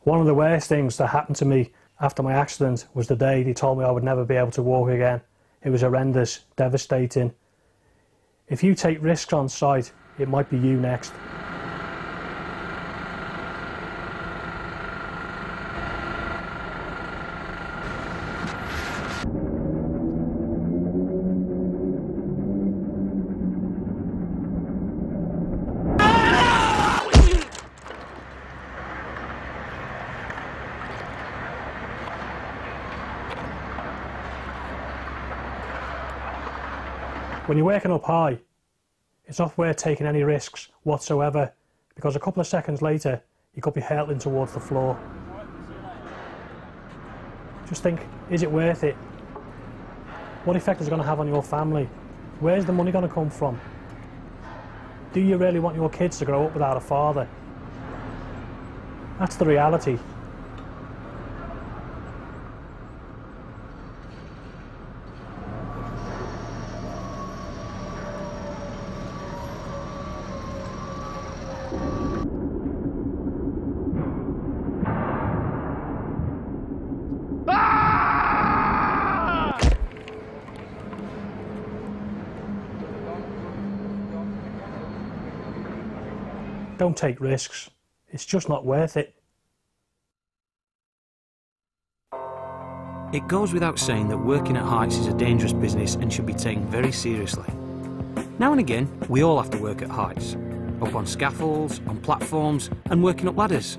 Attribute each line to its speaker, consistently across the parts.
Speaker 1: One of the worst things that happened to me after my accident was the day they told me I would never be able to walk again. It was horrendous, devastating. If you take risks on site, it might be you next. When you're working up high, it's not worth taking any risks whatsoever, because a couple of seconds later you could be hurtling towards the floor. Just think, is it worth it? What effect is it going to have on your family? Where's the money going to come from? Do you really want your kids to grow up without a father? That's the reality. Don't take risks. It's just not worth it.
Speaker 2: It goes without saying that working at heights is a dangerous business and should be taken very seriously. Now and again, we all have to work at heights, up on scaffolds, on platforms, and working up ladders.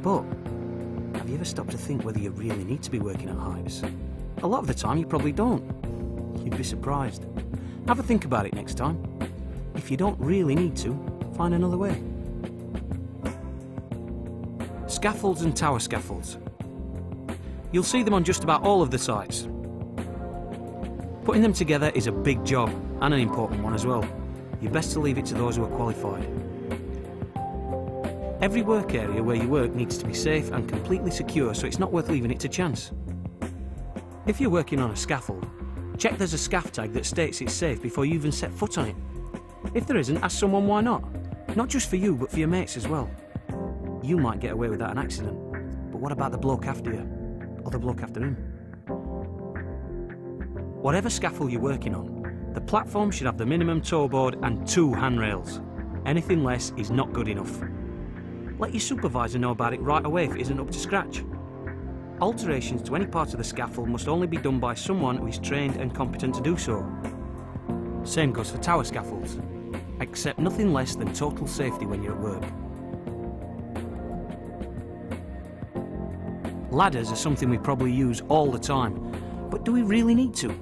Speaker 2: But have you ever stopped to think whether you really need to be working at heights? A lot of the time you probably don't. You'd be surprised. Have a think about it next time. If you don't really need to, find another way. Scaffolds and tower scaffolds. You'll see them on just about all of the sites. Putting them together is a big job, and an important one as well. You're best to leave it to those who are qualified. Every work area where you work needs to be safe and completely secure, so it's not worth leaving it to chance. If you're working on a scaffold, check there's a scaff tag that states it's safe before you even set foot on it. If there isn't, ask someone why not. Not just for you, but for your mates as well. You might get away without an accident, but what about the bloke after you? Or the bloke after him? Whatever scaffold you're working on, the platform should have the minimum toe board and 2 handrails. Anything less is not good enough. Let your supervisor know about it right away if it isn't up to scratch. Alterations to any part of the scaffold must only be done by someone who is trained and competent to do so. Same goes for tower scaffolds. Accept nothing less than total safety when you're at work. Ladders are something we probably use all the time, but do we really need to?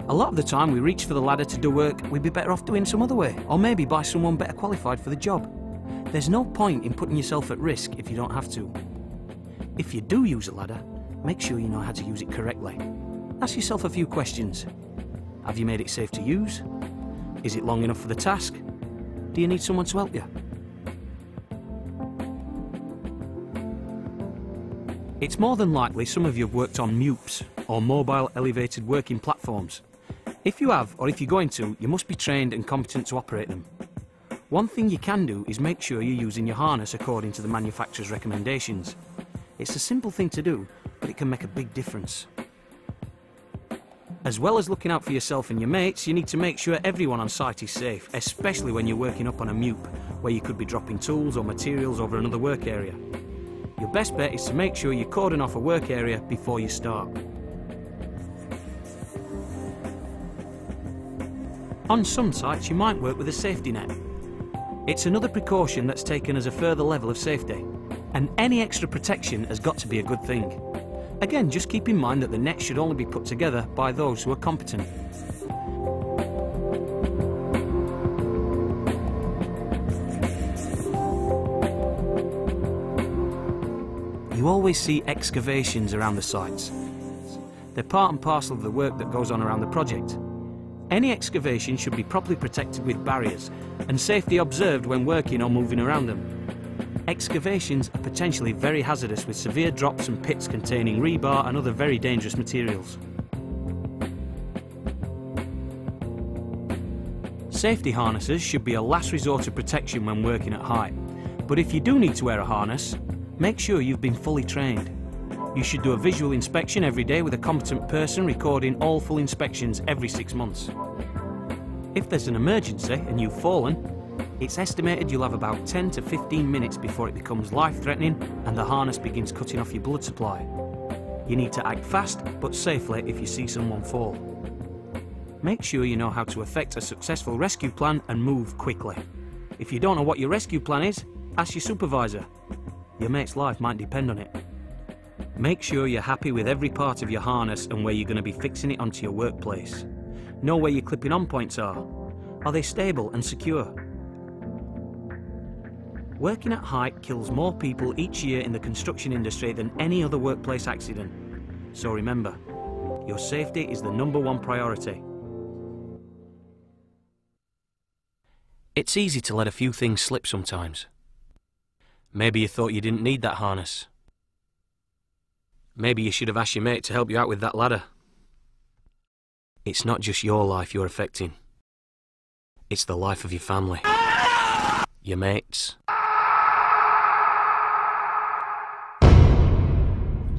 Speaker 2: A lot of the time we reach for the ladder to do work we'd be better off doing some other way, or maybe by someone better qualified for the job. There's no point in putting yourself at risk if you don't have to. If you do use a ladder, make sure you know how to use it correctly. Ask yourself a few questions. Have you made it safe to use? Is it long enough for the task? Do you need someone to help you? It's more than likely some of you have worked on MUPs, or mobile elevated working platforms. If you have, or if you're going to, you must be trained and competent to operate them. One thing you can do is make sure you're using your harness according to the manufacturer's recommendations. It's a simple thing to do, but it can make a big difference. As well as looking out for yourself and your mates, you need to make sure everyone on site is safe, especially when you're working up on a MUP, where you could be dropping tools or materials over another work area. Your best bet is to make sure you cordon off a work area before you start. On some sites you might work with a safety net. It's another precaution that's taken as a further level of safety, and any extra protection has got to be a good thing. Again, just keep in mind that the net should only be put together by those who are competent. You always see excavations around the sites. They're part and parcel of the work that goes on around the project. Any excavation should be properly protected with barriers and safety observed when working or moving around them. Excavations are potentially very hazardous, with severe drops and pits containing rebar and other very dangerous materials. Safety harnesses should be a last resort of protection when working at height, but if you do need to wear a harness, Make sure you've been fully trained. You should do a visual inspection every day with a competent person recording all full inspections every 6 months. If there's an emergency and you've fallen, it's estimated you'll have about 10 to 15 minutes before it becomes life-threatening and the harness begins cutting off your blood supply. You need to act fast but safely if you see someone fall. Make sure you know how to effect a successful rescue plan and move quickly. If you don't know what your rescue plan is, ask your supervisor. Your mate's life might depend on it. Make sure you're happy with every part of your harness and where you're going to be fixing it onto your workplace. Know where your clipping on points are. Are they stable and secure? Working at height kills more people each year in the construction industry than any other workplace accident. So remember, your safety is the #1 priority. It's easy to let a few things slip sometimes. Maybe you thought you didn't need that harness. Maybe you should have asked your mate to help you out with that ladder. It's not just your life you're affecting. It's the life of your family, your mates.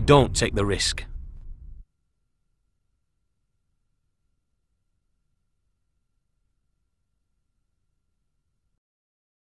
Speaker 2: Don't take the risk.